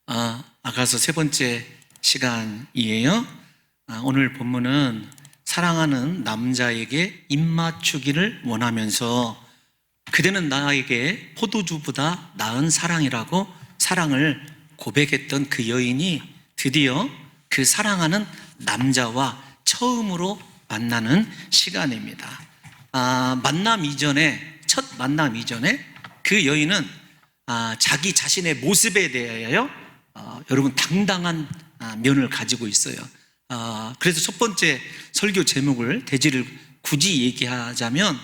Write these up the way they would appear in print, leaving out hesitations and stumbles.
아가서 세 번째 시간이에요. 오늘 본문은 사랑하는 남자에게 입맞추기를 원하면서 그대는 나에게 포도주보다 나은 사랑이라고 사랑을 고백했던 그 여인이 드디어 그 사랑하는 남자와 처음으로 만나는 시간입니다. 첫 만남 이전에 그 여인은 자기 자신의 모습에 대하여 여러분 당당한 면을 가지고 있어요. 그래서 첫 번째 설교 제목을 대지를 굳이 얘기하자면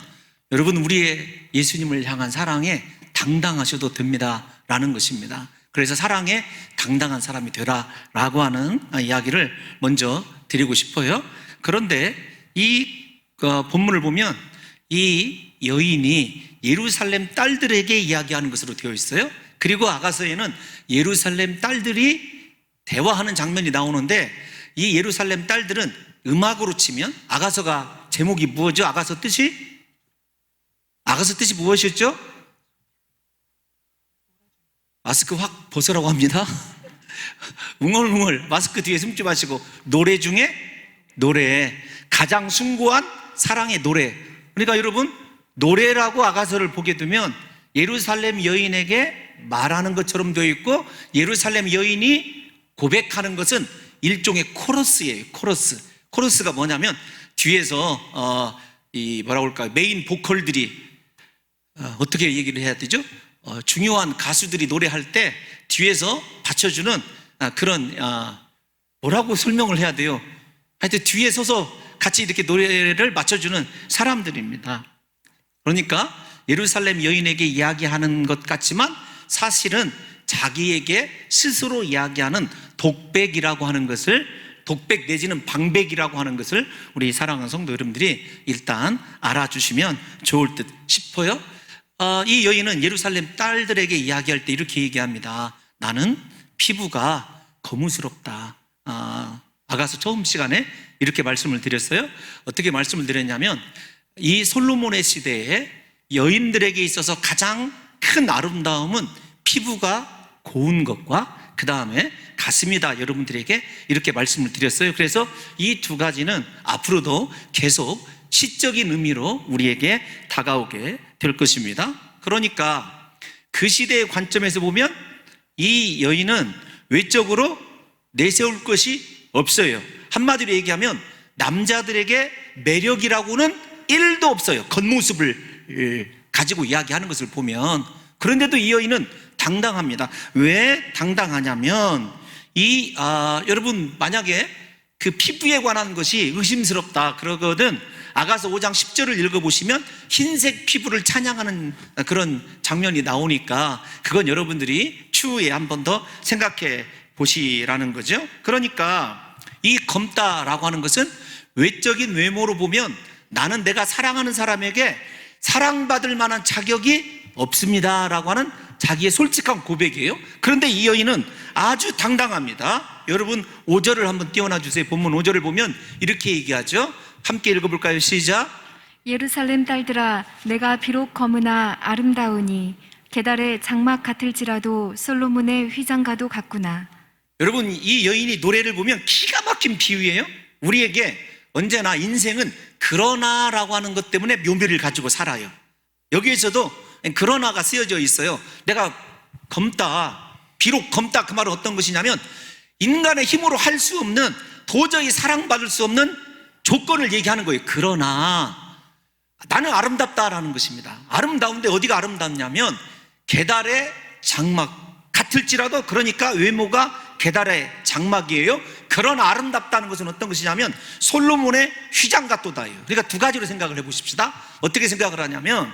여러분 우리의 예수님을 향한 사랑에 당당하셔도 됩니다 라는 것입니다. 그래서 사랑에 당당한 사람이 되라 라고 하는 이야기를 먼저 드리고 싶어요. 그런데 이 본문을 보면 이 여인이 예루살렘 딸들에게 이야기하는 것으로 되어 있어요. 그리고 아가서에는 예루살렘 딸들이 대화하는 장면이 나오는데 이 예루살렘 딸들은 음악으로 치면 아가서가 제목이 무엇이죠? 아가서 뜻이 무엇이었죠? 마스크 확 벗으라고 합니다. 웅얼웅얼 마스크 뒤에 숨지 마시고 노래 중에 노래, 가장 숭고한 사랑의 노래. 그러니까 여러분 노래라고 아가서를 보게 되면 예루살렘 여인에게 말하는 것처럼 되어 있고 예루살렘 여인이 고백하는 것은 일종의 코러스예요. 코러스가 뭐냐면 뒤에서 메인 보컬들이 어떻게 얘기를 해야 되죠? 중요한 가수들이 노래할 때 뒤에서 받쳐주는 그런 뭐라고 설명을 해야 돼요? 하여튼 뒤에 서서 같이 이렇게 노래를 맞춰주는 사람들입니다. 그러니까 예루살렘 여인에게 이야기하는 것 같지만 사실은 자기에게 스스로 이야기하는 독백이라고 하는 것을, 독백 내지는 방백이라고 하는 것을 우리 사랑하는 성도 여러분들이 일단 알아주시면 좋을 듯 싶어요. 이 여인은 예루살렘 딸들에게 이야기할 때 이렇게 얘기합니다. 나는 피부가 거무스럽다. 아가서 처음 시간에 이렇게 말씀을 드렸어요. 어떻게 말씀을 드렸냐면 이 솔로몬의 시대에 여인들에게 있어서 가장 큰 아름다움은 피부가 고운 것과 그 다음에 가슴이다. 여러분들에게 이렇게 말씀을 드렸어요. 그래서 이 두 가지는 앞으로도 계속 시적인 의미로 우리에게 다가오게 될 것입니다. 그러니까 그 시대의 관점에서 보면 이 여인은 외적으로 내세울 것이 없어요. 한마디로 얘기하면 남자들에게 매력이라고는 1도 없어요. 겉모습을 가지고 이야기하는 것을 보면. 그런데도 이 여인은 당당합니다. 왜 당당하냐면 여러분 만약에 그 피부에 관한 것이 의심스럽다 그러거든 아가서 5장 10절을 읽어보시면 흰색 피부를 찬양하는 그런 장면이 나오니까 그건 여러분들이 추후에 한 번 더 생각해 보시라는 거죠. 그러니까 이 검다라고 하는 것은 외적인 외모로 보면 나는 내가 사랑하는 사람에게 사랑받을 만한 자격이 없습니다 라고 하는 자기의 솔직한 고백이에요. 그런데 이 여인은 아주 당당합니다. 여러분 5절을 한번 띄워놔 주세요. 본문 5절을 보면 이렇게 얘기하죠. 함께 읽어볼까요? 시작. 예루살렘 딸들아, 내가 비록 검으나 아름다우니 게달의 장막 같을지라도 솔로몬의 휘장과도 같구나. 여러분 이 여인이 노래를 보면 기가 막힌 비유예요. 우리에게 언제나 인생은 그러나라고 하는 것 때문에 묘미를 가지고 살아요. 여기에서도 그러나가 쓰여져 있어요. 내가 검다, 비록 검다 그 말은 어떤 것이냐면 인간의 힘으로 할 수 없는, 도저히 사랑받을 수 없는 조건을 얘기하는 거예요. 그러나 나는 아름답다라는 것입니다. 아름다운데 어디가 아름답냐면 게달의 장막 같을지라도, 그러니까 외모가 게달의 장막이에요. 그러나 아름답다는 것은 어떤 것이냐면 솔로몬의 휘장 같도다예요. 그러니까 두 가지로 생각을 해보십시다. 어떻게 생각을 하냐면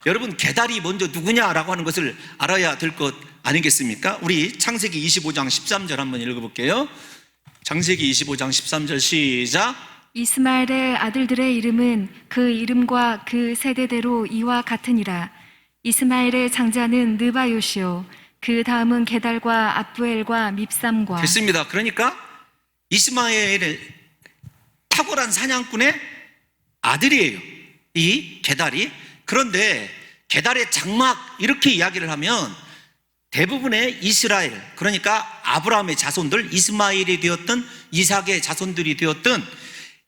여러분 게달이 먼저 누구냐라고 하는 것을 알아야 될 것 아니겠습니까? 우리 창세기 25장 13절 한번 읽어볼게요. 창세기 25장 13절 시작. 이스마엘의 아들들의 이름은 그 이름과 그 세대대로 이와 같으니라. 이스마엘의 장자는 느바요시요, 그 다음은 게달과 압부엘과 밉삼과. 됐습니다. 그러니까 이스마엘의 탁월한 사냥꾼의 아들이에요, 이 게달이. 그런데 게달의 장막 이렇게 이야기를 하면 대부분의 이스라엘, 그러니까 아브라함의 자손들, 이스마엘이 되었던 이삭의 자손들이 되었던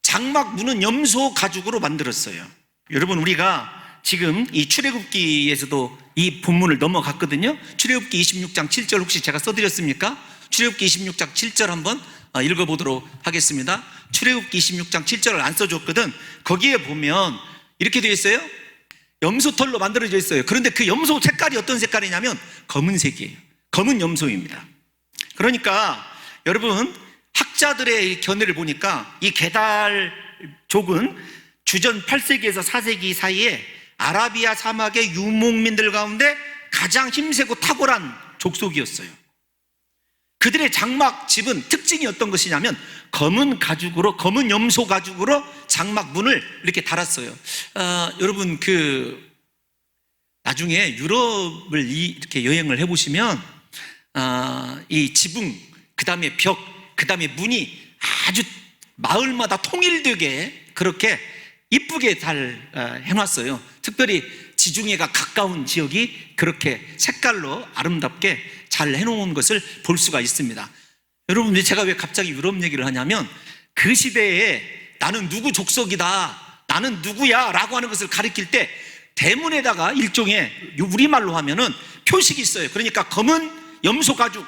장막 문은 염소 가죽으로 만들었어요. 여러분, 우리가 지금 이 출애굽기에서도 이 본문을 넘어갔거든요. 출애굽기 26장 7절 혹시 제가 써드렸습니까? 출애굽기 26장 7절 한번 읽어보도록 하겠습니다. 출애굽기 26장 7절을 안 써줬거든. 거기에 보면 이렇게 되어 있어요. 염소털로 만들어져 있어요. 그런데 그 염소 색깔이 어떤 색깔이냐면 검은색이에요. 검은 염소입니다. 그러니까 여러분, 학자들의 견해를 보니까 이 게달족은 주전 8세기에서 4세기 사이에 아라비아 사막의 유목민들 가운데 가장 힘세고 탁월한 족속이었어요. 그들의 장막 집은 특징이 어떤 것이냐면 검은 가죽으로, 검은 염소 가죽으로 장막 문을 이렇게 달았어요. 여러분, 나중에 유럽을 이렇게 여행을 해보시면 이 지붕, 그 다음에 벽, 그 다음에 문이 아주 마을마다 통일되게 그렇게 이쁘게 잘 해놨어요. 특별히 지중해가 가까운 지역이 그렇게 색깔로 아름답게 잘 해놓은 것을 볼 수가 있습니다. 여러분, 제가 왜 갑자기 유럽 얘기를 하냐면 그 시대에 나는 누구 족속이다, 나는 누구야 라고 하는 것을 가리킬 때 대문에다가 일종의 우리말로 하면은 표식이 있어요. 그러니까 검은 염소 가죽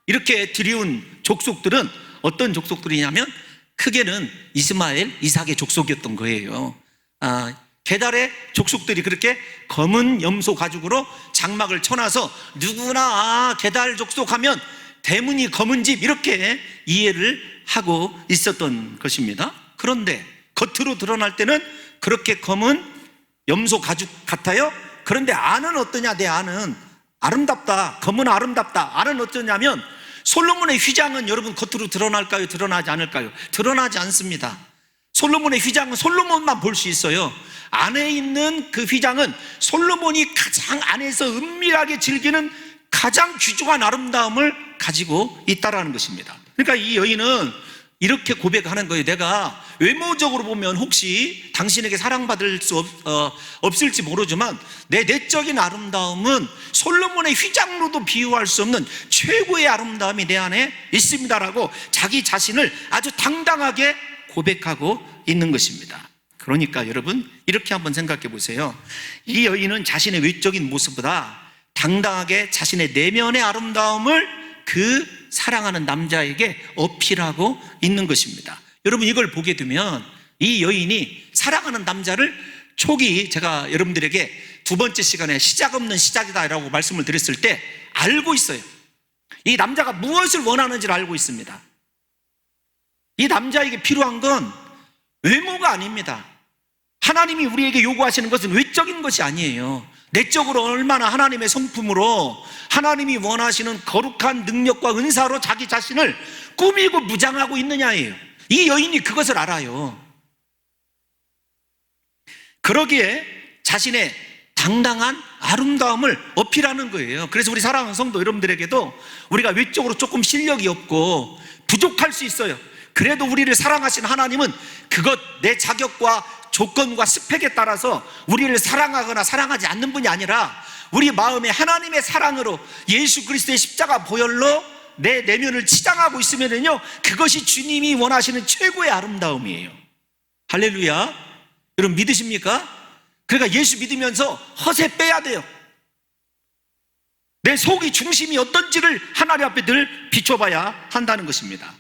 이렇게 들이운 족속들은 어떤 족속들이냐면 크게는 이스마엘, 이삭의 족속이었던 거예요. 게달의 족속들이 그렇게 검은 염소 가죽으로 장막을 쳐놔서 누구나 게달 족속 하면 대문이 검은 집 이렇게 이해를 하고 있었던 것입니다. 그런데 겉으로 드러날 때는 그렇게 검은 염소 가죽 같아요. 그런데 안은 어떠냐? 내 안은 아름답다. 검은 아름답다. 안은 어떠냐면 솔로몬의 휘장은 여러분 겉으로 드러날까요? 드러나지 않을까요? 드러나지 않습니다. 솔로몬의 휘장은 솔로몬만 볼 수 있어요. 안에 있는 그 휘장은 솔로몬이 가장 안에서 은밀하게 즐기는 가장 귀중한 아름다움을 가지고 있다라는 것입니다. 그러니까 이 여인은 이렇게 고백하는 거예요. 내가 외모적으로 보면 혹시 당신에게 사랑받을 수 없을지 모르지만 내 내적인 아름다움은 솔로몬의 휘장으로도 비유할 수 없는 최고의 아름다움이 내 안에 있습니다라고 자기 자신을 아주 당당하게 고백하고 있는 것입니다. 그러니까 여러분, 이렇게 한번 생각해 보세요. 이 여인은 자신의 외적인 모습보다 당당하게 자신의 내면의 아름다움을 그 사랑하는 남자에게 어필하고 있는 것입니다. 여러분, 이걸 보게 되면 이 여인이 사랑하는 남자를 초기 제가 여러분들에게 두 번째 시간에 시작 없는 시작이다라고 말씀을 드렸을 때 알고 있어요. 이 남자가 무엇을 원하는지를 알고 있습니다. 이 남자에게 필요한 건 외모가 아닙니다. 하나님이 우리에게 요구하시는 것은 외적인 것이 아니에요. 내적으로 얼마나 하나님의 성품으로 하나님이 원하시는 거룩한 능력과 은사로 자기 자신을 꾸미고 무장하고 있느냐예요. 이 여인이 그것을 알아요. 그러기에 자신의 당당한 아름다움을 어필하는 거예요. 그래서 우리 사랑하는 성도 여러분들에게도 우리가 외적으로 조금 실력이 없고 부족할 수 있어요. 그래도 우리를 사랑하신 하나님은 그것 내 자격과 조건과 스펙에 따라서 우리를 사랑하거나 사랑하지 않는 분이 아니라 우리 마음에 하나님의 사랑으로 예수 그리스도의 십자가 보혈로 내 내면을 치장하고 있으면요, 그것이 주님이 원하시는 최고의 아름다움이에요. 할렐루야. 여러분 믿으십니까? 그러니까 예수 믿으면서 허세 빼야 돼요. 내 속이 중심이 어떤지를 하나님 앞에 늘 비춰봐야 한다는 것입니다.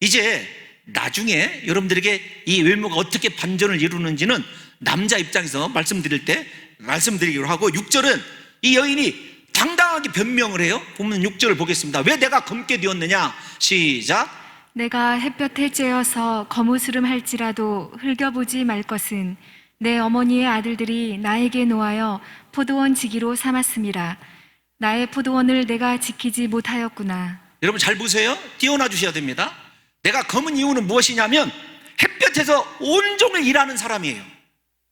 이제 나중에 여러분들에게 이 외모가 어떻게 반전을 이루는지는 남자 입장에서 말씀드리기로 하고, 6절은 이 여인이 당당하게 변명을 해요. 보면 6절을 보겠습니다. 왜 내가 검게 되었느냐? 시작. 내가 햇볕에 쬐어서 거무스름 할지라도 흘겨보지 말 것은 내 어머니의 아들들이 나에게 놓아여 포도원 지기로 삼았음이라. 나의 포도원을 내가 지키지 못하였구나. 여러분 잘 보세요. 띄워놔 주셔야 됩니다. 내가 검은 이유는 무엇이냐면 햇볕에서 온종일 일하는 사람이에요.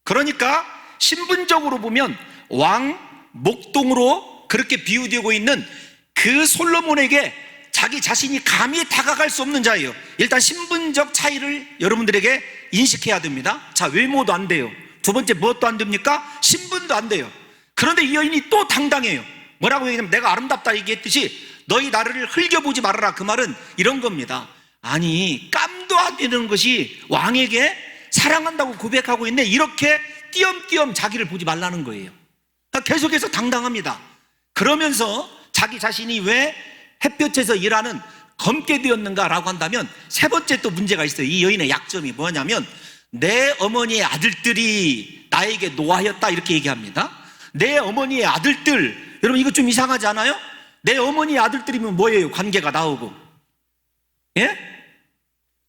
그러니까 신분적으로 보면 왕 목동으로 그렇게 비유되고 있는 그 솔로몬에게 자기 자신이 감히 다가갈 수 없는 자예요. 일단 신분적 차이를 여러분들에게 인식해야 됩니다. 자, 외모도 안 돼요. 두 번째 무엇도 안 됩니까? 신분도 안 돼요. 그런데 이 여인이 또 당당해요. 뭐라고 얘기하면 내가 아름답다 얘기했듯이 너희 나를 흘겨보지 말아라. 그 말은 이런 겁니다. 아니, 깜도 안 되는 것이 왕에게 사랑한다고 고백하고 있는데 이렇게 띄엄띄엄 자기를 보지 말라는 거예요. 계속해서 당당합니다. 그러면서 자기 자신이 왜 햇볕에서 일하는 검게 되었는가라고 한다면 세 번째 또 문제가 있어요. 이 여인의 약점이 뭐냐면 내 어머니의 아들들이 나에게 노하였다 이렇게 얘기합니다. 내 어머니의 아들들, 여러분 이거 좀 이상하지 않아요? 내 어머니의 아들들이면 뭐예요? 관계가 나오고. 예?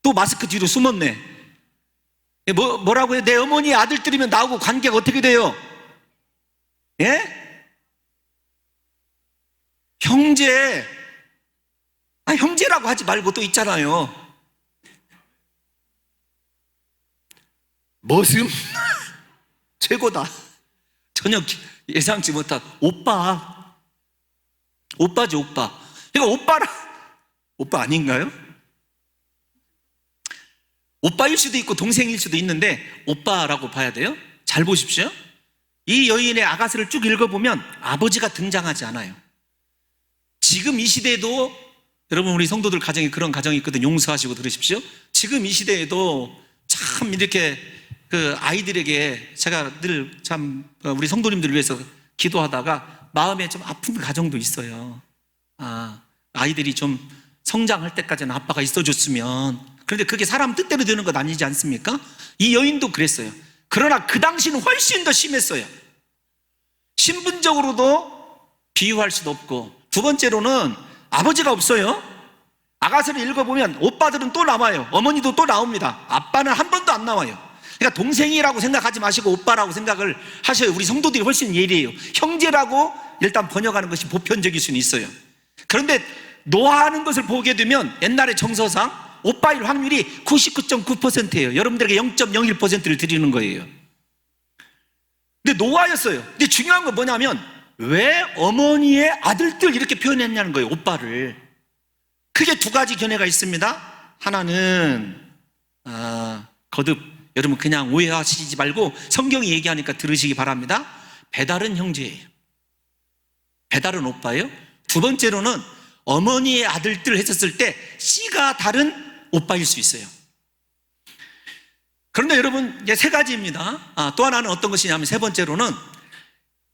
또 마스크 뒤로 숨었네. 뭐라고요? 내 어머니의 아들들이면 나오고 관계가 어떻게 돼요? 예? 형제. 형제라고 하지 말고 또 있잖아요. 머슴. 최고다. 전혀 예상치 못한 오빠. 오빠죠, 오빠. 그러니까 오빠 아닌가요? 오빠일 수도 있고 동생일 수도 있는데 오빠라고 봐야 돼요. 잘 보십시오. 이 여인의 아가서를 쭉 읽어보면 아버지가 등장하지 않아요. 지금 이 시대에도 여러분 우리 성도들 가정에 그런 가정이 있거든. 용서하시고 들으십시오. 지금 이 시대에도 참 이렇게 그 아이들에게 제가 늘 참 우리 성도님들을 위해서 기도하다가 마음에 좀 아픈 가정도 있어요. 아이들이 좀 성장할 때까지는 아빠가 있어줬으면. 그런데 그게 사람 뜻대로 되는 것 아니지 않습니까? 이 여인도 그랬어요. 그러나 그 당시는 훨씬 더 심했어요. 신분적으로도 비유할 수도 없고, 두 번째로는 아버지가 없어요. 아가서를 읽어보면 오빠들은 또 남아요. 어머니도 또 나옵니다. 아빠는 한 번도 안 나와요. 그러니까 동생이라고 생각하지 마시고 오빠라고 생각을 하셔요. 우리 성도들이 훨씬 예리해요. 형제라고 일단 번역하는 것이 보편적일 수는 있어요. 그런데 노하는 것을 보게 되면 옛날의 정서상 오빠일 확률이 99.9%예요. 여러분들에게 0.01%를 드리는 거예요. 근데 노아였어요. 근데 중요한 건 뭐냐면 왜 어머니의 아들들 이렇게 표현했냐는 거예요. 오빠를. 크게 두 가지 견해가 있습니다. 하나는 거듭 여러분 그냥 오해하시지 말고 성경이 얘기하니까 들으시기 바랍니다. 배달은 형제예요. 배달은 오빠예요. 두 번째로는 어머니의 아들들 했었을 때 씨가 다른 오빠일 수 있어요. 그런데 여러분 이제 세 가지입니다. 또 하나는 어떤 것이냐면 세 번째로는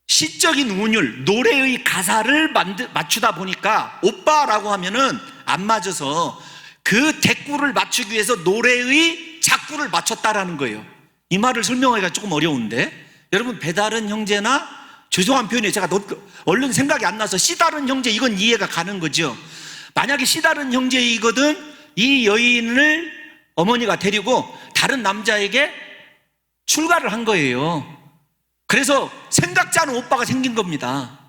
시적인 운율, 노래의 가사를 맞추다 보니까 오빠라고 하면은 안 맞아서 그 대꾸를 맞추기 위해서 노래의 작구를 맞췄다라는 거예요. 이 말을 설명하기가 조금 어려운데 여러분 배다른 형제나 죄송한 표현이 제가 얼른 생각이 안 나서 씨다른 형제 이건 이해가 가는 거죠. 만약에 씨다른 형제이거든 이 여인을 어머니가 데리고 다른 남자에게 출가를 한 거예요. 그래서 생각지 않은 오빠가 생긴 겁니다.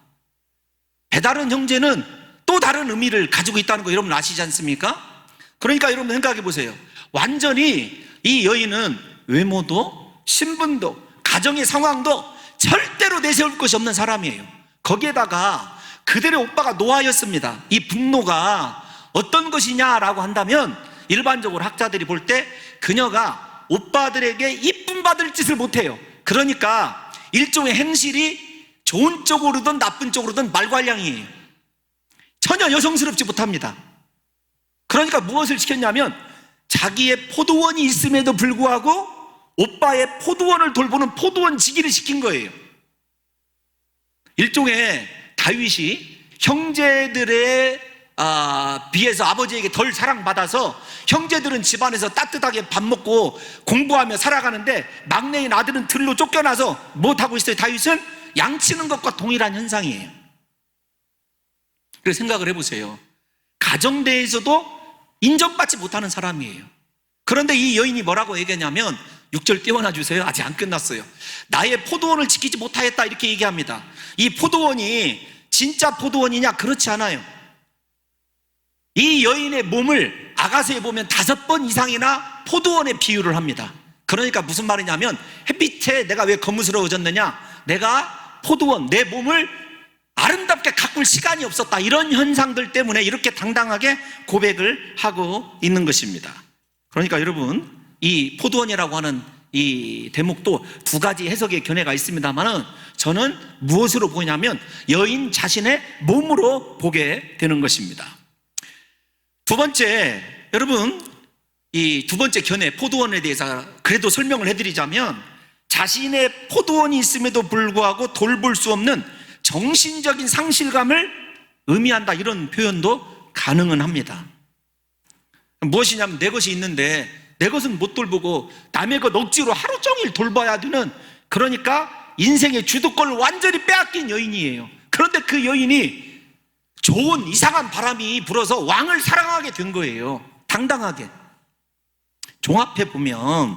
배다른 형제는 또 다른 의미를 가지고 있다는 거 여러분 아시지 않습니까? 그러니까 여러분 생각해 보세요. 완전히 이 여인은 외모도 신분도 가정의 상황도 절대로 내세울 것이 없는 사람이에요. 거기에다가 그들의 오빠가 노아였습니다. 이 분노가 어떤 것이냐라고 한다면 일반적으로 학자들이 볼 때 그녀가 오빠들에게 이쁨 받을 짓을 못해요. 그러니까 일종의 행실이 좋은 쪽으로든 나쁜 쪽으로든 말괄량이에요. 전혀 여성스럽지 못합니다. 그러니까 무엇을 시켰냐면 자기의 포도원이 있음에도 불구하고 오빠의 포도원을 돌보는 포도원지기를 시킨 거예요. 일종의 다윗이 형제들의 비해서 아버지에게 덜 사랑받아서 형제들은 집안에서 따뜻하게 밥 먹고 공부하며 살아가는데 막내인 아들은 들로 쫓겨나서 못하고 있어요. 다윗은 양치는 것과 동일한 현상이에요. 그래서 생각을 해보세요. 가정대에서도 인정받지 못하는 사람이에요. 그런데 이 여인이 뭐라고 얘기하냐면 6절 띄워놔 주세요. 아직 안 끝났어요. 나의 포도원을 지키지 못하였다 이렇게 얘기합니다. 이 포도원이 진짜 포도원이냐? 그렇지 않아요. 이 여인의 몸을 아가서에 보면 5번 이상이나 포도원에 비유를 합니다. 그러니까 무슨 말이냐면 햇빛에 내가 왜 거무스러워졌느냐? 내가 포도원, 내 몸을 아름답게 가꿀 시간이 없었다. 이런 현상들 때문에 이렇게 당당하게 고백을 하고 있는 것입니다. 그러니까 여러분 이 포도원이라고 하는 이 대목도 두 가지 해석의 견해가 있습니다만은 저는 무엇으로 보냐면 여인 자신의 몸으로 보게 되는 것입니다. 두 번째, 여러분, 이 두 번째 견해, 포도원에 대해서 그래도 설명을 해드리자면 자신의 포도원이 있음에도 불구하고 돌볼 수 없는 정신적인 상실감을 의미한다, 이런 표현도 가능은 합니다. 무엇이냐면 내 것이 있는데 내 것은 못 돌보고 남의 것 억지로 하루 종일 돌봐야 되는, 그러니까 인생의 주도권을 완전히 빼앗긴 여인이에요. 그런데 그 여인이 좋은 이상한 바람이 불어서 왕을 사랑하게 된 거예요. 당당하게. 종합해 보면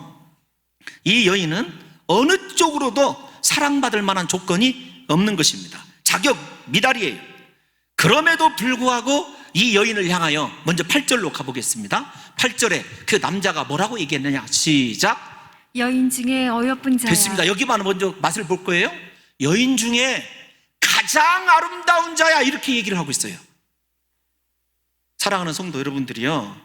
이 여인은 어느 쪽으로도 사랑받을 만한 조건이 없는 것입니다. 자격 미달이에요. 그럼에도 불구하고 이 여인을 향하여 먼저 8절로 가보겠습니다. 8절에 그 남자가 뭐라고 얘기했느냐, 시작. 여인 중에 어여쁜 자야. 됐습니다. 여기만 먼저 맛을 볼 거예요. 여인 중에 가장 아름다운 자야, 이렇게 얘기를 하고 있어요. 사랑하는 성도 여러분들이요,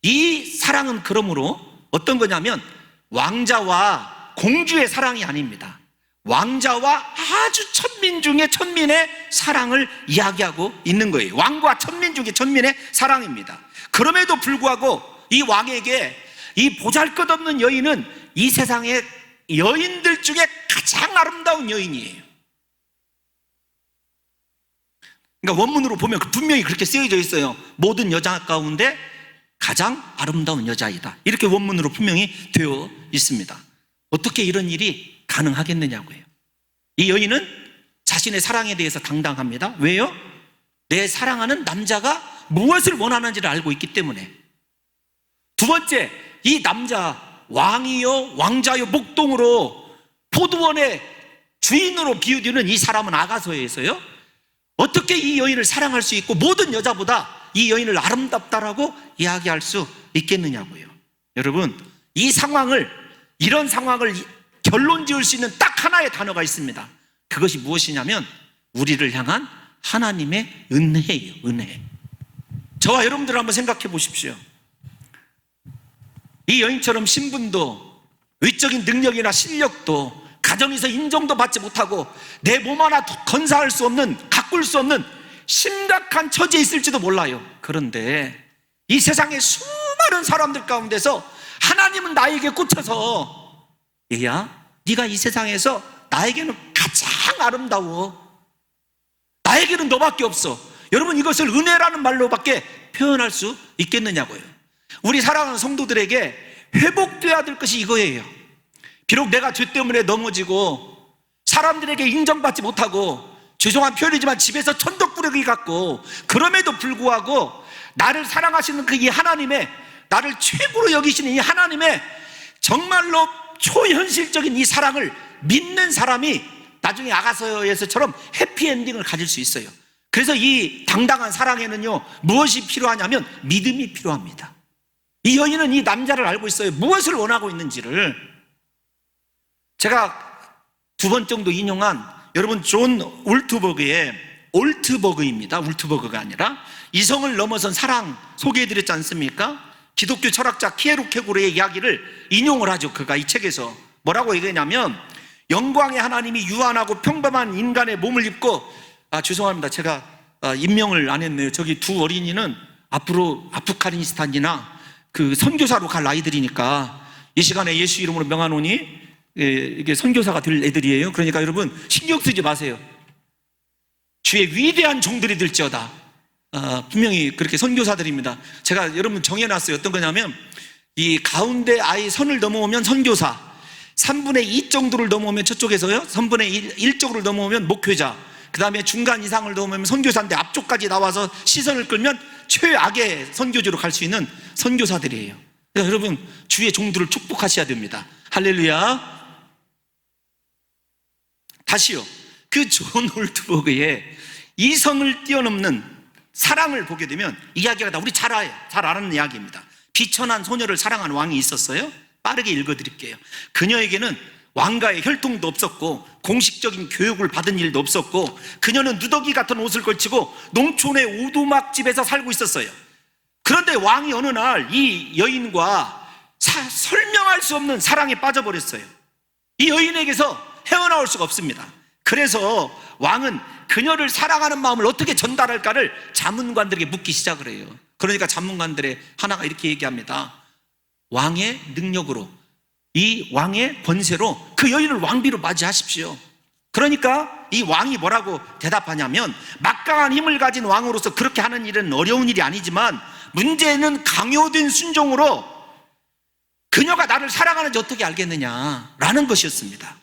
이 사랑은 그러므로 어떤 거냐면 왕자와 공주의 사랑이 아닙니다. 왕자와 아주 천민 중에 천민의 사랑을 이야기하고 있는 거예요. 왕과 천민 중에 천민의 사랑입니다. 그럼에도 불구하고 이 왕에게 이 보잘것없는 여인은 이 세상의 여인들 중에 가장 아름다운 여인이에요. 그러니까 원문으로 보면 분명히 그렇게 쓰여져 있어요. 모든 여자 가운데 가장 아름다운 여자이다, 이렇게 원문으로 분명히 되어 있습니다. 어떻게 이런 일이 가능하겠느냐고요. 이 여인은 자신의 사랑에 대해서 당당합니다. 왜요? 내 사랑하는 남자가 무엇을 원하는지를 알고 있기 때문에. 두 번째, 이 남자 왕이요 왕자요 목동으로 포도원의 주인으로 비유되는 이 사람은 아가서에서요, 어떻게 이 여인을 사랑할 수 있고 모든 여자보다 이 여인을 아름답다라고 이야기할 수 있겠느냐고요. 여러분, 이런 상황을 결론 지을 수 있는 딱 하나의 단어가 있습니다. 그것이 무엇이냐면 우리를 향한 하나님의 은혜예요. 은혜. 저와 여러분들 한번 생각해 보십시오. 이 여인처럼 신분도 외적인 능력이나 실력도 가정에서 인정도 받지 못하고 내 몸 하나 건사할 수 없는, 가꿀 수 없는 심각한 처지에 있을지도 몰라요. 그런데 이 세상의 수많은 사람들 가운데서 하나님은 나에게 꽂혀서, 얘야, 네가 이 세상에서 나에게는 가장 아름다워, 나에게는 너밖에 없어. 여러분, 이것을 은혜라는 말로밖에 표현할 수 있겠느냐고요. 우리 사랑하는 성도들에게 회복돼야 될 것이 이거예요. 비록 내가 죄 때문에 넘어지고 사람들에게 인정받지 못하고, 죄송한 표현이지만 집에서 천덕꾸러기 같고, 그럼에도 불구하고 나를 사랑하시는 그 이 하나님의, 나를 최고로 여기시는 이 하나님의 정말로 초현실적인 이 사랑을 믿는 사람이 나중에 아가서에서처럼 해피엔딩을 가질 수 있어요. 그래서 이 당당한 사랑에는요, 무엇이 필요하냐면 믿음이 필요합니다. 이 여인은 이 남자를 알고 있어요. 무엇을 원하고 있는지를. 제가 두 번 정도 인용한, 여러분, 존 울트버그의, 올트버그입니다. 울트버그가 아니라, 이성을 넘어선 사랑 소개해드렸지 않습니까? 기독교 철학자 키에루케고르의 이야기를 인용을 하죠. 그가 이 책에서 뭐라고 얘기하냐면, 영광의 하나님이 유한하고 평범한 인간의 몸을 입고, 죄송합니다. 제가 임명을 안 했네요. 저기 두 어린이는 앞으로 아프가니스탄이나 그 선교사로 갈 아이들이니까 이 시간에 예수 이름으로 명하노니 이게 선교사가 될 애들이에요. 그러니까 여러분 신경 쓰지 마세요. 주의 위대한 종들이 될지어다. 분명히 그렇게 선교사들입니다. 제가 여러분 정해놨어요. 어떤 거냐면, 이 가운데 아이 선을 넘어오면 선교사, 3분의 2 정도를 넘어오면 저쪽에서요, 3분의 1 쪽으로 넘어오면 목회자, 그 다음에 중간 이상을 넘으면 선교사인데 앞쪽까지 나와서 시선을 끌면 최악의 선교지로 갈 수 있는 선교사들이에요. 그러니까 여러분 주의 종들을 축복하셔야 됩니다. 할렐루야. 다시요, 그 존 올트버그의 이성을 뛰어넘는 사랑을 보게 되면 이야기가 다 우리 잘 아는 이야기입니다. 비천한 소녀를 사랑한 왕이 있었어요. 빠르게 읽어드릴게요. 그녀에게는 왕가의 혈통도 없었고 공식적인 교육을 받은 일도 없었고, 그녀는 누더기 같은 옷을 걸치고 농촌의 오두막집에서 살고 있었어요. 그런데 왕이 어느 날 이 여인과 설명할 수 없는 사랑에 빠져버렸어요. 이 여인에게서 헤어나올 수가 없습니다. 그래서 왕은 그녀를 사랑하는 마음을 어떻게 전달할까를 자문관들에게 묻기 시작을 해요. 그러니까 자문관들의 하나가 이렇게 얘기합니다. 왕의 능력으로, 이 왕의 권세로 그 여인을 왕비로 맞이하십시오. 그러니까 이 왕이 뭐라고 대답하냐면, 막강한 힘을 가진 왕으로서 그렇게 하는 일은 어려운 일이 아니지만 문제는 강요된 순종으로 그녀가 나를 사랑하는지 어떻게 알겠느냐라는 것이었습니다.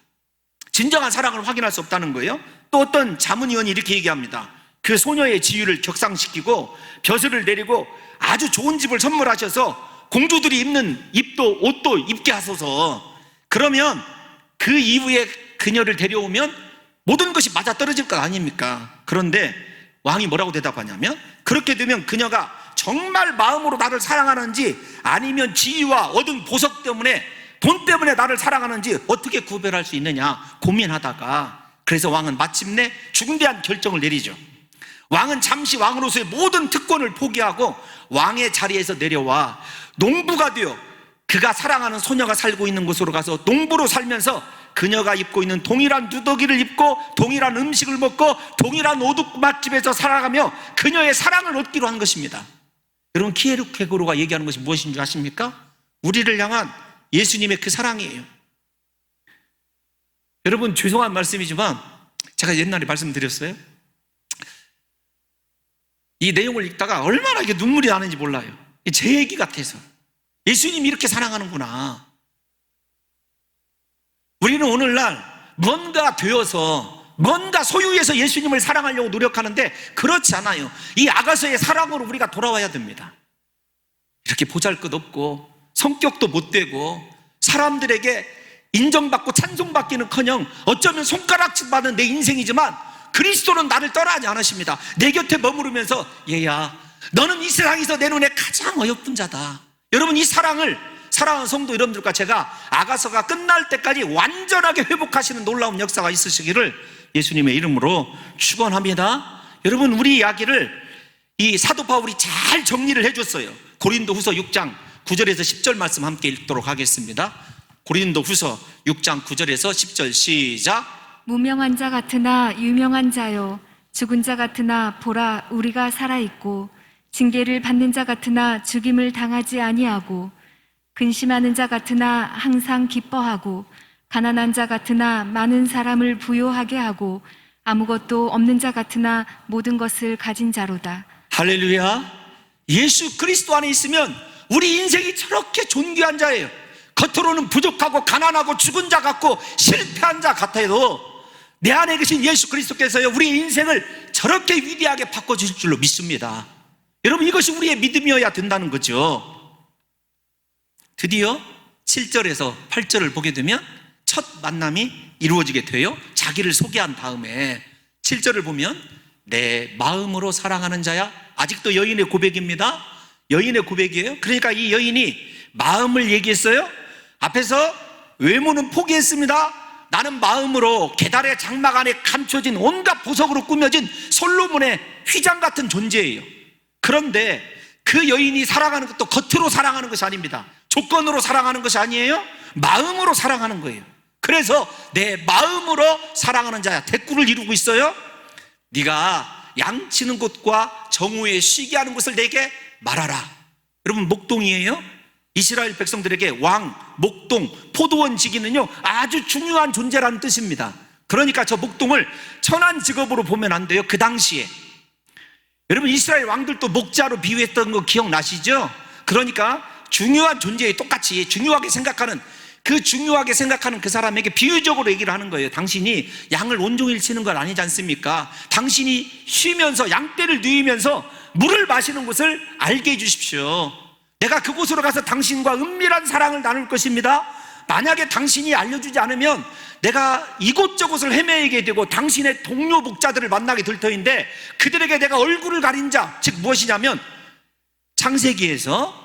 진정한 사랑을 확인할 수 없다는 거예요. 또 어떤 자문위원이 이렇게 얘기합니다. 그 소녀의 지위를 격상시키고 벼슬을 내리고 아주 좋은 집을 선물하셔서 공주들이 입는 옷도 입게 하소서. 그러면 그 이후에 그녀를 데려오면 모든 것이 맞아떨어질 것 아닙니까? 그런데 왕이 뭐라고 대답하냐면, 그렇게 되면 그녀가 정말 마음으로 나를 사랑하는지 아니면 지위와 얻은 보석 때문에, 돈 때문에 나를 사랑하는지 어떻게 구별할 수 있느냐 고민하다가, 그래서 왕은 마침내 중대한 결정을 내리죠. 왕은 잠시 왕으로서의 모든 특권을 포기하고 왕의 자리에서 내려와 농부가 되어 그가 사랑하는 소녀가 살고 있는 곳으로 가서 농부로 살면서 그녀가 입고 있는 동일한 누더기를 입고 동일한 음식을 먹고 동일한 오두막집에서 살아가며 그녀의 사랑을 얻기로 한 것입니다. 여러분, 키에르케고르가 얘기하는 것이 무엇인 줄 아십니까? 우리를 향한 예수님의 그 사랑이에요. 여러분, 죄송한 말씀이지만 제가 옛날에 말씀드렸어요. 이 내용을 읽다가 얼마나 이게 눈물이 나는지 몰라요. 제 얘기 같아서. 예수님이 이렇게 사랑하는구나. 우리는 오늘날 뭔가 되어서, 뭔가 소유해서 예수님을 사랑하려고 노력하는데 그렇지 않아요. 이 아가서의 사랑으로 우리가 돌아와야 됩니다. 이렇게 보잘것없고 성격도 못되고 사람들에게 인정받고 찬송받기는커녕 어쩌면 손가락질 받는 내 인생이지만 그리스도는 나를 떠나지 않으십니다. 내 곁에 머무르면서, 얘야, 너는 이 세상에서 내 눈에 가장 어여쁜 자다. 여러분, 이 사랑을 사랑하는 성도 여러분들과 제가 아가서가 끝날 때까지 완전하게 회복하시는 놀라운 역사가 있으시기를 예수님의 이름으로 축원합니다. 여러분, 우리 이야기를 이 사도 바울이 잘 정리를 해줬어요. 고린도후서 6장 9절에서 10절 말씀 함께 읽도록 하겠습니다. 고린도후서 6장 9절에서 10절 시작. 무명한 자 같으나 유명한 자요, 죽은 자 같으나 보라 우리가 살아있고, 징계를 받는 자 같으나 죽임을 당하지 아니하고, 근심하는 자 같으나 항상 기뻐하고, 가난한 자 같으나 많은 사람을 부요하게 하고, 아무것도 없는 자 같으나 모든 것을 가진 자로다. 할렐루야. 예수 그리스도 안에 있으면 우리 인생이 저렇게 존귀한 자예요. 겉으로는 부족하고 가난하고 죽은 자 같고 실패한 자 같아도 내 안에 계신 예수 그리스도께서요, 우리의 인생을 저렇게 위대하게 바꿔주실 줄로 믿습니다. 여러분, 이것이 우리의 믿음이어야 된다는 거죠. 드디어 7절에서 8절을 보게 되면 첫 만남이 이루어지게 돼요. 자기를 소개한 다음에 7절을 보면, 내 마음으로 사랑하는 자야. 아직도 여인의 고백입니다. 여인의 고백이에요. 그러니까 이 여인이 마음을 얘기했어요. 앞에서 외모는 포기했습니다. 나는 마음으로 계달의 장막 안에 감춰진 온갖 보석으로 꾸며진 솔로몬의 휘장 같은 존재예요. 그런데 그 여인이 사랑하는 것도 겉으로 사랑하는 것이 아닙니다. 조건으로 사랑하는 것이 아니에요. 마음으로 사랑하는 거예요. 그래서 내 마음으로 사랑하는 자야, 대꾸를 이루고 있어요. 네가 양치는 곳과 정오에 쉬게 하는 곳을 내게 말하라. 여러분, 목동이에요. 이스라엘 백성들에게 왕, 목동, 포도원 지기는요 아주 중요한 존재라는 뜻입니다. 그러니까 저 목동을 천한 직업으로 보면 안 돼요. 그 당시에 여러분, 이스라엘 왕들도 목자로 비유했던 거 기억나시죠? 그러니까 중요한 존재에 똑같이 중요하게 생각하는 그 사람에게 비유적으로 얘기를 하는 거예요. 당신이 양을 온종일 치는 건 아니지 않습니까? 당신이 쉬면서 양떼를 누이면서 물을 마시는 곳을 알게 해주십시오. 내가 그곳으로 가서 당신과 은밀한 사랑을 나눌 것입니다. 만약에 당신이 알려주지 않으면 내가 이곳저곳을 헤매게 되고 당신의 동료 목자들을 만나게 될 터인데, 그들에게 내가 얼굴을 가린 자, 즉 무엇이냐면 창세기에서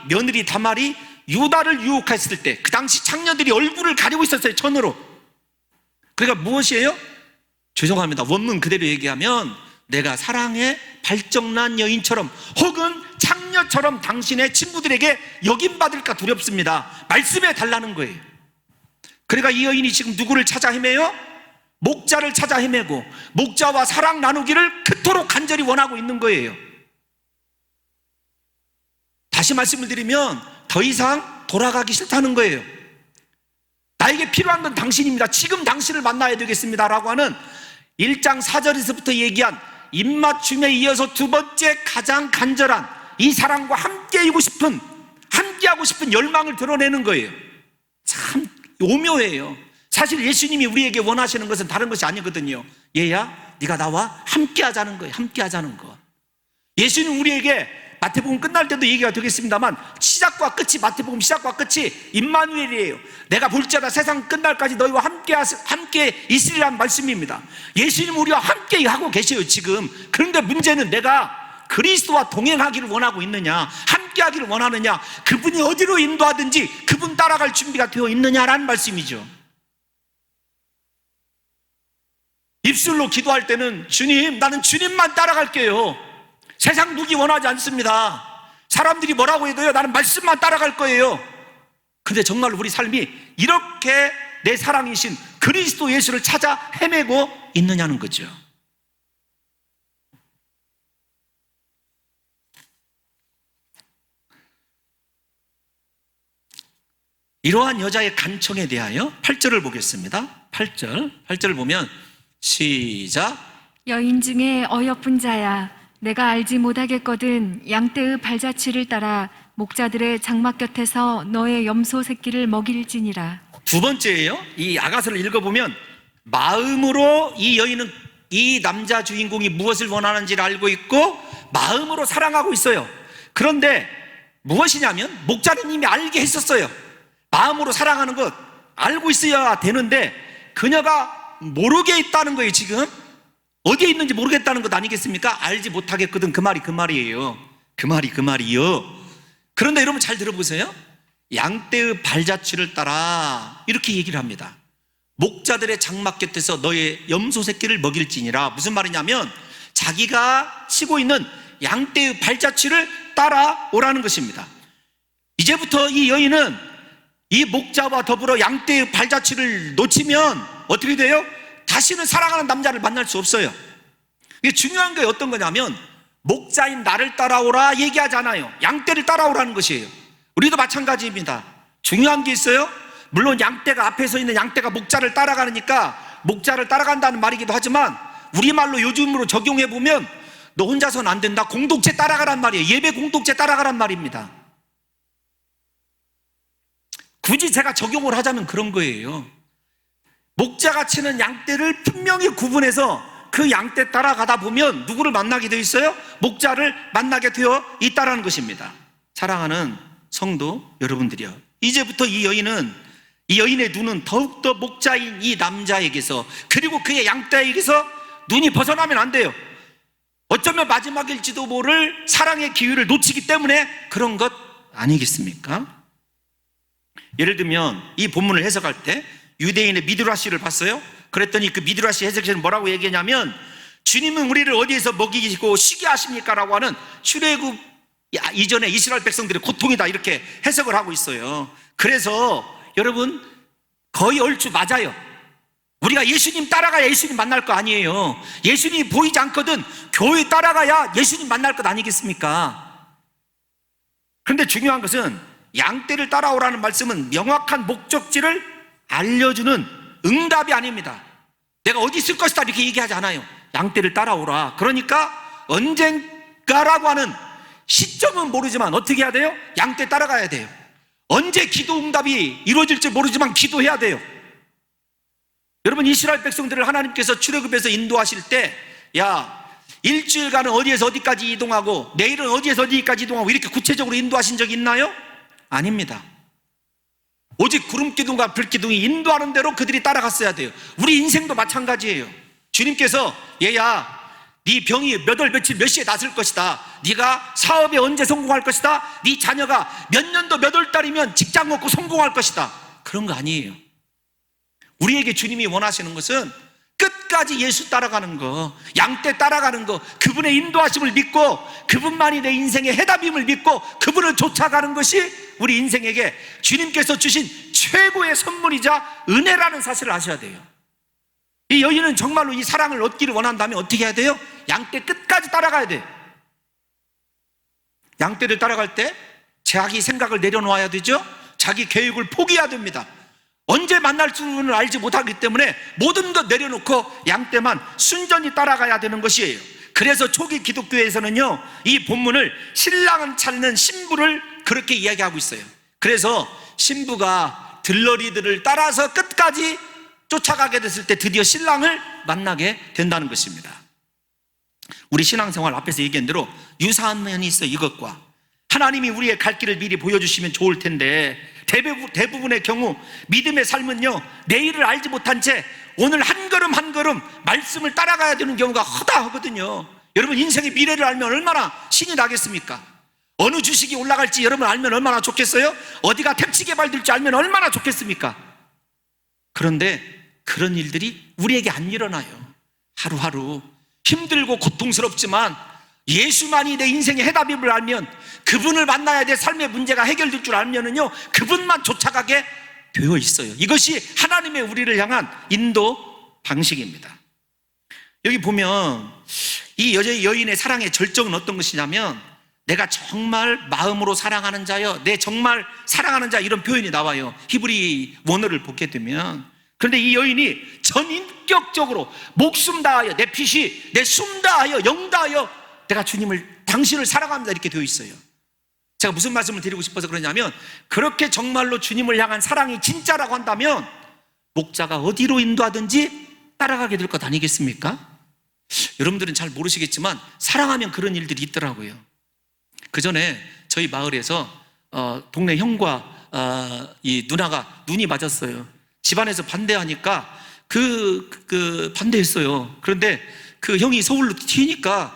며느리 다말이 유다를 유혹했을 때 그 당시 창녀들이 얼굴을 가리고 있었어요, 천으로. 그러니까 무엇이에요? 죄송합니다, 원문 그대로 얘기하면 내가 사랑에 발정난 여인처럼 혹은 창녀 처녀처럼 당신의 친구들에게 여김받을까 두렵습니다. 말씀해 달라는 거예요. 그러니까 이 여인이 지금 누구를 찾아 헤매요? 목자를 찾아 헤매고 목자와 사랑 나누기를 그토록 간절히 원하고 있는 거예요. 다시 말씀을 드리면 더 이상 돌아가기 싫다는 거예요. 나에게 필요한 건 당신입니다. 지금 당신을 만나야 되겠습니다 라고 하는 1장 4절에서부터 얘기한 입맞춤에 이어서 두 번째 가장 간절한 이 사랑과 함께하고 싶은 열망을 드러내는 거예요. 참 오묘해요. 사실 예수님이 우리에게 원하시는 것은 다른 것이 아니거든요. 얘야, 네가 나와 함께 하자는 거예요. 함께 하자는 거. 예수님 우리에게 마태복음 끝날 때도 얘기가 되겠습니다만 시작과 끝이, 마태복음 시작과 끝이 임마누엘이에요. 내가 볼지어다 세상 끝날까지 너희와 함께 있으리란 말씀입니다. 예수님 우리와 함께 하고 계셔요 지금. 그런데 문제는 내가 그리스도와 동행하기를 원하고 있느냐, 함께 하기를 원하느냐, 그분이 어디로 인도하든지 그분 따라갈 준비가 되어 있느냐라는 말씀이죠. 입술로 기도할 때는 주님, 나는 주님만 따라갈게요. 세상 누기 원하지 않습니다. 사람들이 뭐라고 해도요, 나는 말씀만 따라갈 거예요. 근데 정말 우리 삶이 이렇게 내 사랑이신 그리스도 예수를 찾아 헤매고 있느냐는 거죠. 이러한 여자의 간청에 대하여 8절을 보겠습니다. 8절을 보면 시작. 여인 중에 어여쁜 자야, 내가 알지 못하겠거든 양떼의 발자취를 따라 목자들의 장막 곁에서 너의 염소 새끼를 먹일지니라. 두 번째예요. 이 아가서를 읽어보면 마음으로 이 여인은 이 남자 주인공이 무엇을 원하는지를 알고 있고 마음으로 사랑하고 있어요. 그런데 무엇이냐면 목자는 이미 알게 했었어요. 마음으로 사랑하는 것 알고 있어야 되는데 그녀가 모르게 있다는 거예요. 지금 어디에 있는지 모르겠다는 것 아니겠습니까? 알지 못하겠거든. 그 말이에요. 그 말이요. 그런데 여러분 잘 들어보세요. 양떼의 발자취를 따라 이렇게 얘기를 합니다. 목자들의 장막 곁에서 너의 염소 새끼를 먹일지니라. 무슨 말이냐면 자기가 치고 있는 양떼의 발자취를 따라오라는 것입니다. 이제부터 이 여인은 이 목자와 더불어 양떼의 발자취를 놓치면 어떻게 돼요? 다시는 사랑하는 남자를 만날 수 없어요. 이게 중요한 게 어떤 거냐면 목자인 나를 따라오라 얘기하잖아요. 양떼를 따라오라는 것이에요. 우리도 마찬가지입니다. 중요한 게 있어요. 물론 양떼가 앞에 서 있는 양떼가 목자를 따라가니까 목자를 따라간다는 말이기도 하지만 우리말로 요즘으로 적용해 보면 너 혼자서는 안 된다. 공동체 따라가란 말이에요. 예배 공동체 따라가란 말입니다. 굳이 제가 적용을 하자면 그런 거예요. 목자가 치는 양떼를 분명히 구분해서 그 양떼 따라가다 보면 누구를 만나게 되어 있어요? 목자를 만나게 되어 있다는 것입니다. 사랑하는 성도 여러분들이요, 이제부터 이 여인의 눈은 더욱더 목자인 이 남자에게서 그리고 그의 양떼에게서 눈이 벗어나면 안 돼요. 어쩌면 마지막일지도 모를 사랑의 기회를 놓치기 때문에 그런 것 아니겠습니까? 예를 들면 이 본문을 해석할 때 유대인의 미드라시를 봤어요. 그랬더니 그 미드라시 해석에는 뭐라고 얘기하냐면 주님은 우리를 어디에서 먹이시고 쉬게 하십니까? 라고 하는 출애굽 이전에 이스라엘 백성들의 고통이다 이렇게 해석을 하고 있어요. 그래서 여러분 거의 얼추 맞아요. 우리가 예수님 따라가야 예수님 만날 거 아니에요. 예수님이 보이지 않거든 교회 따라가야 예수님 만날 것 아니겠습니까? 그런데 중요한 것은 양떼를 따라오라는 말씀은 명확한 목적지를 알려주는 응답이 아닙니다. 내가 어디 있을 것이다 이렇게 얘기하지 않아요. 양떼를 따라오라. 그러니까 언젠가라고 하는 시점은 모르지만 어떻게 해야 돼요? 양떼 따라가야 돼요. 언제 기도 응답이 이루어질지 모르지만 기도해야 돼요. 여러분 이스라엘 백성들을 하나님께서 출애굽에서 인도하실 때 야 일주일간은 어디에서 어디까지 이동하고 내일은 어디에서 어디까지 이동하고 이렇게 구체적으로 인도하신 적이 있나요? 아닙니다. 오직 구름기둥과 불기둥이 인도하는 대로 그들이 따라갔어야 돼요. 우리 인생도 마찬가지예요. 주님께서 얘야 네 병이 몇 월 며칠 몇 시에 낫을 것이다. 네가 사업에 언제 성공할 것이다. 네 자녀가 몇 년도 몇 월 달이면 직장 얻고 성공할 것이다. 그런 거 아니에요. 우리에게 주님이 원하시는 것은 끝까지 예수 따라가는 거, 양떼 따라가는 거, 그분의 인도하심을 믿고 그분만이 내 인생의 해답임을 믿고 그분을 쫓아가는 것이 우리 인생에게 주님께서 주신 최고의 선물이자 은혜라는 사실을 아셔야 돼요. 이 여인은 정말로 이 사랑을 얻기를 원한다면 어떻게 해야 돼요? 양떼 끝까지 따라가야 돼요. 양떼를 따라갈 때 자기 생각을 내려놓아야 되죠. 자기 계획을 포기해야 됩니다. 언제 만날 줄을 알지 못하기 때문에 모든 것 내려놓고 양떼만 순전히 따라가야 되는 것이에요. 그래서 초기 기독교에서는요, 이 본문을 신랑을 찾는 신부를 그렇게 이야기하고 있어요. 그래서 신부가 들러리들을 따라서 끝까지 쫓아가게 됐을 때 드디어 신랑을 만나게 된다는 것입니다. 우리 신앙생활 앞에서 얘기한 대로 유사한 면이 있어요. 이것과 하나님이 우리의 갈 길을 미리 보여주시면 좋을 텐데 대부분의 경우 믿음의 삶은요, 내일을 알지 못한 채 오늘 한 걸음 한 걸음 말씀을 따라가야 되는 경우가 허다하거든요. 여러분, 인생의 미래를 알면 얼마나 신이 나겠습니까? 어느 주식이 올라갈지 여러분 알면 얼마나 좋겠어요? 어디가 택지 개발될지 알면 얼마나 좋겠습니까? 그런데 그런 일들이 우리에게 안 일어나요. 하루하루 힘들고 고통스럽지만 예수만이 내 인생의 해답임을 알면, 그분을 만나야 될 삶의 문제가 해결될 줄 알면은요, 그분만 쫓아가게 되어 있어요. 이것이 하나님의 우리를 향한 인도 방식입니다. 여기 보면 이 여인의 사랑의 절정은 어떤 것이냐면, 내가 정말 마음으로 사랑하는 자여, 내 정말 사랑하는 자, 이런 표현이 나와요. 히브리 원어를 보게 되면. 그런데 이 여인이 전인격적으로 목숨 다하여, 내 피시, 내 숨 다하여, 영 다하여 내가 당신을 사랑합니다, 이렇게 되어 있어요. 제가 무슨 말씀을 드리고 싶어서 그러냐면, 그렇게 정말로 주님을 향한 사랑이 진짜라고 한다면 목자가 어디로 인도하든지 따라가게 될 것 아니겠습니까? 여러분들은 잘 모르시겠지만 사랑하면 그런 일들이 있더라고요. 그 전에 저희 마을에서 동네 형과 이 누나가 눈이 맞았어요. 집안에서 반대하니까 반대했어요. 그런데 그 형이 서울로 튀니까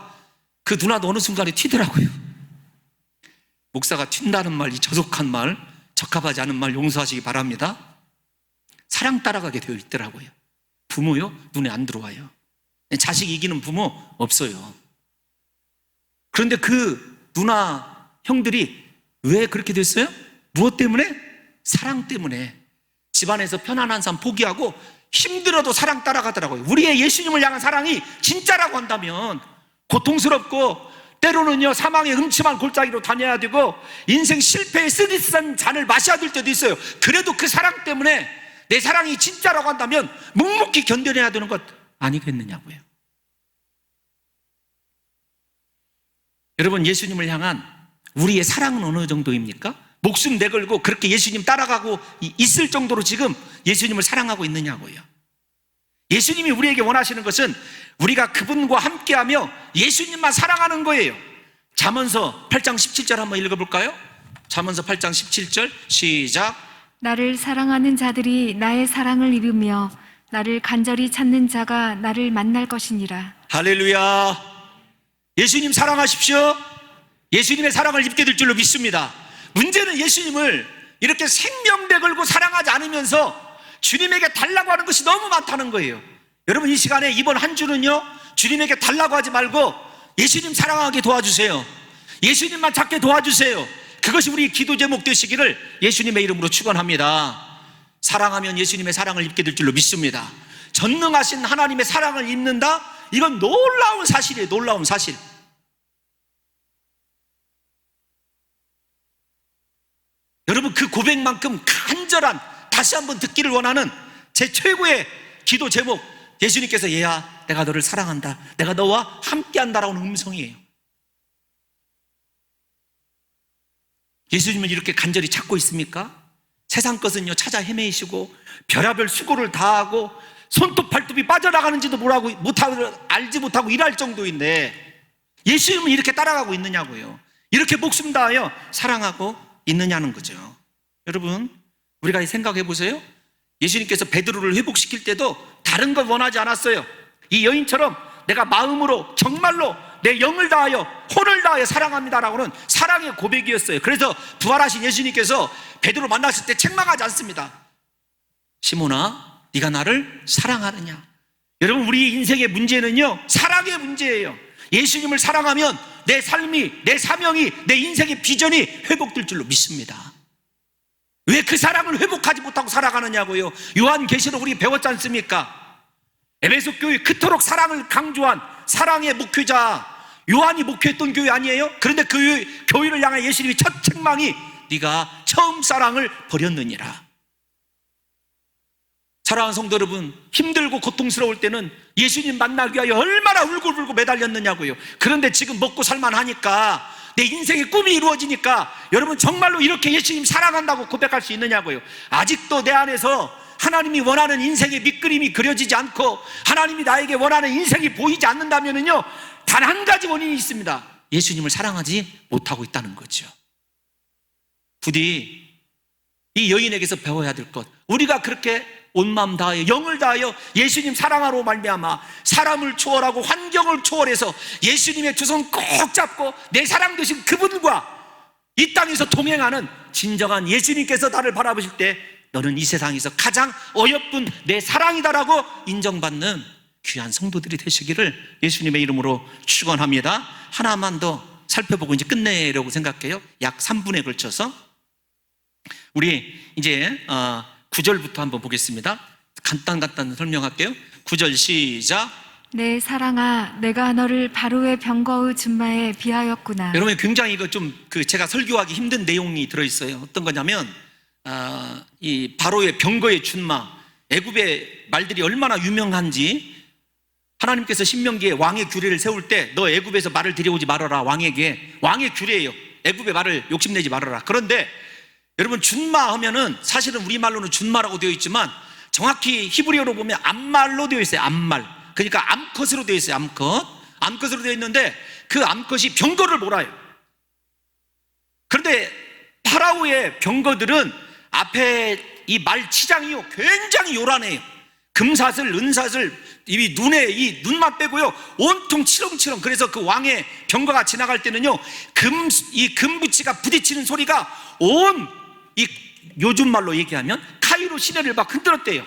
그 누나도 어느 순간에 튀더라고요. 목사가 튄다는 말, 이 저속한 말, 적합하지 않은 말 용서하시기 바랍니다. 사랑 따라가게 되어 있더라고요. 부모요? 눈에 안 들어와요. 자식 이기는 부모 없어요. 그런데 그 누나 형들이 왜 그렇게 됐어요? 무엇 때문에? 사랑 때문에. 집안에서 편안한 삶 포기하고 힘들어도 사랑 따라가더라고요. 우리의 예수님을 향한 사랑이 진짜라고 한다면 고통스럽고 때로는요, 사망의 음침한 골짜기로 다녀야 되고 인생 실패의 쓰리싼 잔을 마셔야 될 때도 있어요. 그래도 그 사랑 때문에 내 사랑이 진짜라고 한다면 묵묵히 견뎌내야 되는 것 아니겠느냐고요. 여러분, 예수님을 향한 우리의 사랑은 어느 정도입니까? 목숨 내걸고 그렇게 예수님 따라가고 있을 정도로 지금 예수님을 사랑하고 있느냐고요. 예수님이 우리에게 원하시는 것은 우리가 그분과 함께하며 예수님만 사랑하는 거예요. 잠언서 8장 17절 한번 읽어볼까요? 잠언서 8장 17절 시작. 나를 사랑하는 자들이 나의 사랑을 입으며 나를 간절히 찾는 자가 나를 만날 것이니라. 할렐루야. 예수님 사랑하십시오. 예수님의 사랑을 입게 될 줄로 믿습니다. 문제는 예수님을 이렇게 생명대 걸고 사랑하지 않으면서 주님에게 달라고 하는 것이 너무 많다는 거예요. 여러분, 이 시간에 이번 한 주는요, 주님에게 달라고 하지 말고 예수님 사랑하게 도와주세요. 예수님만 찾게 도와주세요. 그것이 우리 기도 제목 되시기를 예수님의 이름으로 축원합니다. 사랑하면 예수님의 사랑을 입게 될 줄로 믿습니다. 전능하신 하나님의 사랑을 입는다? 이건 놀라운 사실이에요. 놀라운 사실. 여러분, 그 고백만큼 간절한, 다시 한번 듣기를 원하는 제 최고의 기도 제목, 예수님께서 얘야, 내가 너를 사랑한다, 내가 너와 함께한다라는 음성이에요. 예수님을 이렇게 간절히 찾고 있습니까? 세상 것은요, 찾아 헤매이시고 별의별 수고를 다하고 손톱 발톱이 빠져나가는지도 알지 못하고 일할 정도인데 예수님은 이렇게 따라가고 있느냐고요. 이렇게 목숨 다하여 사랑하고 있느냐는 거죠. 여러분, 우리가 생각해 보세요. 예수님께서 베드로를 회복시킬 때도 다른 걸 원하지 않았어요. 이 여인처럼 내가 마음으로 정말로 내 영을 다하여 혼을 다하여 사랑합니다라고는 사랑의 고백이었어요. 그래서 부활하신 예수님께서 베드로 만났을 때 책망하지 않습니다. 시몬아, 네가 나를 사랑하느냐? 여러분, 우리 인생의 문제는요, 사랑의 문제예요. 예수님을 사랑하면 내 삶이, 내 사명이, 내 인생의 비전이 회복될 줄로 믿습니다. 왜 그 사랑을 회복하지 못하고 살아가느냐고요. 요한계시록 우리 배웠지 않습니까? 에베소 교회 그토록 사랑을 강조한 사랑의 목회자 요한이 목회했던 교회 아니에요? 그런데 그 교회를 향해 예수님이 첫 책망이 네가 처음 사랑을 버렸느니라. 사랑하는 성도 여러분, 힘들고 고통스러울 때는 예수님 만나기 위하여 얼마나 울고불고 매달렸느냐고요. 그런데 지금 먹고 살만하니까, 내 인생의 꿈이 이루어지니까 여러분 정말로 이렇게 예수님 사랑한다고 고백할 수 있느냐고요. 아직도 내 안에서 하나님이 원하는 인생의 밑그림이 그려지지 않고 하나님이 나에게 원하는 인생이 보이지 않는다면요, 단 한 가지 원인이 있습니다. 예수님을 사랑하지 못하고 있다는 거죠. 부디 이 여인에게서 배워야 될 것, 우리가 그렇게 온 마음 다하여 영을 다하여 예수님 사랑하러 말미암아 사람을 초월하고 환경을 초월해서 예수님의 두 손 꼭 잡고 내 사랑 되신 그분과 이 땅에서 동행하는 진정한 예수님께서 나를 바라보실 때 너는 이 세상에서 가장 어여쁜 내 사랑이다라고 인정받는 귀한 성도들이 되시기를 예수님의 이름으로 축원합니다. 하나만 더 살펴보고 이제 끝내려고 생각해요. 약 3분에 걸쳐서 우리 이제 9절부터 한번 보겠습니다. 간단 설명할게요. 9절 시작. 내 사랑아, 내가 너를 바로의 병거의 준마에 비하였구나. 여러분, 굉장히 이거 좀 제가 설교하기 힘든 내용이 들어있어요. 어떤 거냐면 이 바로의 병거의 준마, 애굽의 말들이 얼마나 유명한지 하나님께서 신명기에 왕의 규례를 세울 때 너 애굽에서 말을 들여오지 말아라. 왕에게 왕의 규례예요. 애굽의 말을 욕심내지 말아라. 그런데 여러분, 준마 하면은 사실은 우리말로는 준마라고 되어 있지만 정확히 히브리어로 보면 암말로 되어 있어요. 암말. 그러니까 암컷으로 되어 있어요. 암컷으로 되어 있는데 그 암컷이 병거를 몰아요. 그런데 파라오의 병거들은 앞에 이 말 치장이요, 굉장히 요란해요. 금사슬, 은사슬, 이 눈에 이 눈만 빼고요, 온통 치렁치렁. 그래서 그 왕의 병거가 지나갈 때는요, 이 금붙이가 부딪히는 소리가 이 요즘 말로 얘기하면 카이로 시내를 막 흔들었대요.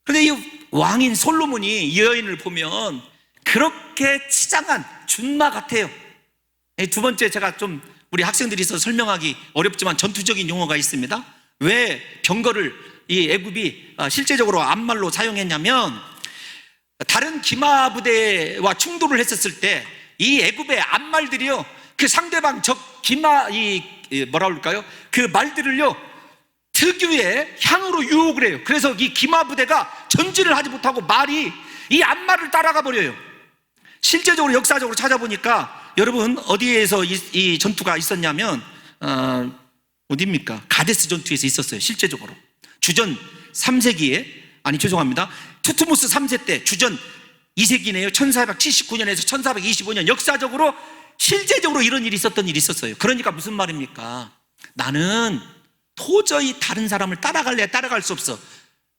그런데 이 왕인 솔로몬이 이 여인을 보면 그렇게 치장한 준마 같아요. 두 번째, 제가 좀 우리 학생들이 있어서 설명하기 어렵지만 전투적인 용어가 있습니다. 왜 병거를 이 애굽이 실제적으로 암말로 사용했냐면, 다른 기마 부대와 충돌을 했었을 때 이 애굽의 암말들이요, 그 상대방 적 기마 뭐라 그럴까요? 그 말들을요 특유의 향으로 유혹을 해요. 그래서 이 기마 부대가 전진을 하지 못하고 말이 이 암말을 따라가 버려요. 실제적으로 역사적으로 찾아보니까 여러분, 어디에서 이 전투가 있었냐면 어디입니까? 가데스 전투에서 있었어요. 실제적으로 주전 3세기에 투트모스 3세 때, 주전 2세기네요 1479년에서 1425년 역사적으로 실제적으로 이런 일이 있었어요. 그러니까 무슨 말입니까? 나는 도저히 다른 사람을 따라갈 수 없어.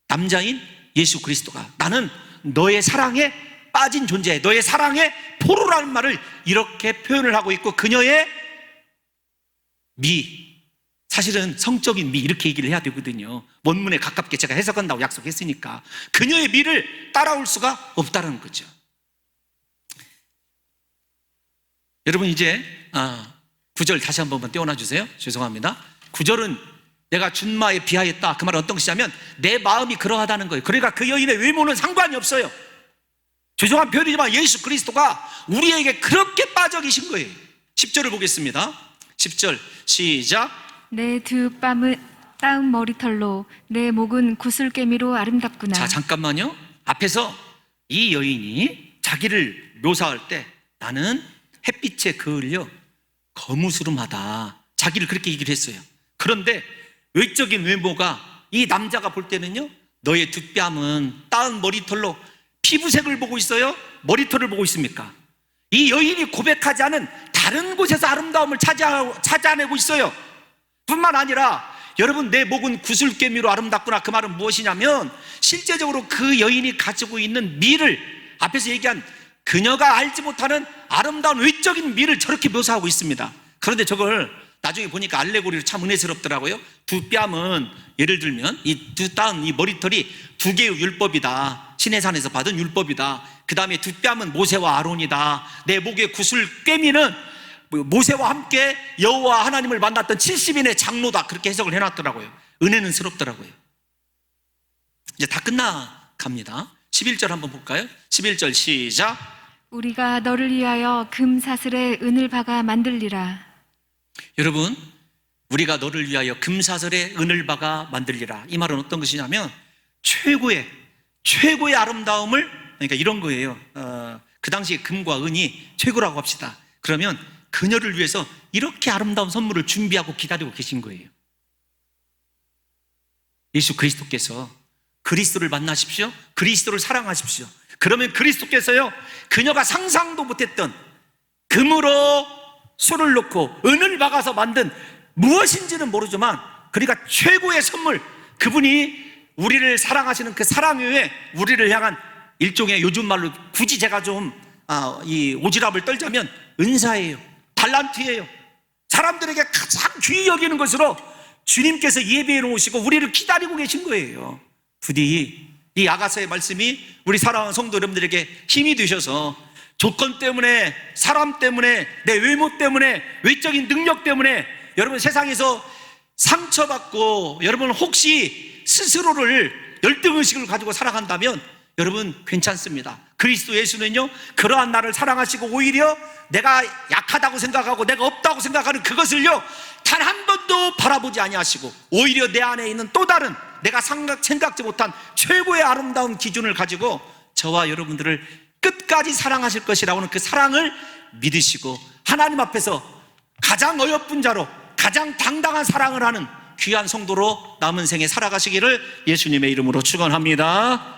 남자인 예수 그리스도가, 나는 너의 사랑에 빠진 존재, 너의 사랑의 포로라는 말을 이렇게 표현을 하고 있고, 그녀의 미, 사실은 성적인 미, 이렇게 얘기를 해야 되거든요. 원문에 가깝게 제가 해석한다고 약속했으니까 그녀의 미를 따라올 수가 없다는 거죠. 여러분, 이제 9절 다시 한 번만 떼어놔 주세요. 죄송합니다. 9절은 내가 준마에 비하였다, 그 말은 어떤 것이냐면 내 마음이 그러하다는 거예요. 그러니까 그 여인의 외모는 상관이 없어요. 죄송한 표현이지만 예수 그리스도가 우리에게 그렇게 빠져 계신 거예요. 10절을 보겠습니다. 10절 시작. 내 두 뺨은 따은 머리털로, 내 목은 구슬개미로 아름답구나. 자, 잠깐만요. 앞에서 이 여인이 자기를 묘사할 때 나는 햇빛에 그을려 거무스름하다, 자기를 그렇게 얘기를 했어요. 그런데 외적인 외모가 이 남자가 볼 때는요, 너의 두 뺨은 따은 머리털로, 피부색을 보고 있어요? 머리털을 보고 있습니까? 이 여인이 고백하지 않은 다른 곳에서 아름다움을 찾아내고 있어요. 뿐만 아니라 여러분, 내 목은 구슬개미로 아름답구나, 그 말은 무엇이냐면 실제적으로 그 여인이 가지고 있는 미를, 앞에서 얘기한 그녀가 알지 못하는 아름다운 외적인 미를 저렇게 묘사하고 있습니다. 그런데 저걸 나중에 보니까 알레고리로 참 은혜스럽더라고요. 두 뺨은 예를 들면 이 두 땀, 이 머리털이 두 개의 율법이다. 시내산에서 받은 율법이다. 그 다음에 두 뺨은 모세와 아론이다. 내 목에 굿을 꿰미는 모세와 함께 여호와 하나님을 만났던 70인의 장로다. 그렇게 해석을 해놨더라고요. 은혜는 스럽더라고요. 이제 다 끝나갑니다. 11절 한번 볼까요? 11절 시작. 우리가 너를 위하여 금 사슬에 은을 박아 만들리라. 여러분, 우리가 너를 위하여 금사슬에 은을 박아 만들리라. 이 말은 어떤 것이냐면 최고의 아름다움을, 그러니까 이런 거예요. 그 당시에 금과 은이 최고라고 합시다. 그러면 그녀를 위해서 이렇게 아름다운 선물을 준비하고 기다리고 계신 거예요. 예수 그리스도께서 그리스도를 만나십시오. 그리스도를 사랑하십시오. 그러면 그리스도께서요, 그녀가 상상도 못했던 금으로 술을 넣고 은을 박아서 만든 무엇인지는 모르지만 그러니까 최고의 선물, 그분이 우리를 사랑하시는 그 사랑 외에 우리를 향한 일종의, 요즘 말로 굳이 제가 좀 이 오지랖을 떨자면 은사예요. 달란트예요. 사람들에게 가장 귀히 여기는 것으로 주님께서 예배해 놓으시고 우리를 기다리고 계신 거예요. 부디 이 아가서의 말씀이 우리 사랑하는 성도 여러분들에게 힘이 되셔서 조건 때문에, 사람 때문에, 내 외모 때문에, 외적인 능력 때문에 여러분 세상에서 상처받고 여러분 혹시 스스로를 열등의식을 가지고 살아간다면 여러분 괜찮습니다. 그리스도 예수는요, 그러한 나를 사랑하시고 오히려 내가 약하다고 생각하고 내가 없다고 생각하는 그것을요 단 한 번도 바라보지 아니하시고 오히려 내 안에 있는 또 다른 내가 생각지 못한 최고의 아름다운 기준을 가지고 저와 여러분들을 끝까지 사랑하실 것이라고는 그 사랑을 믿으시고 하나님 앞에서 가장 어여쁜 자로 가장 당당한 사랑을 하는 귀한 성도로 남은 생에 살아가시기를 예수님의 이름으로 축원합니다.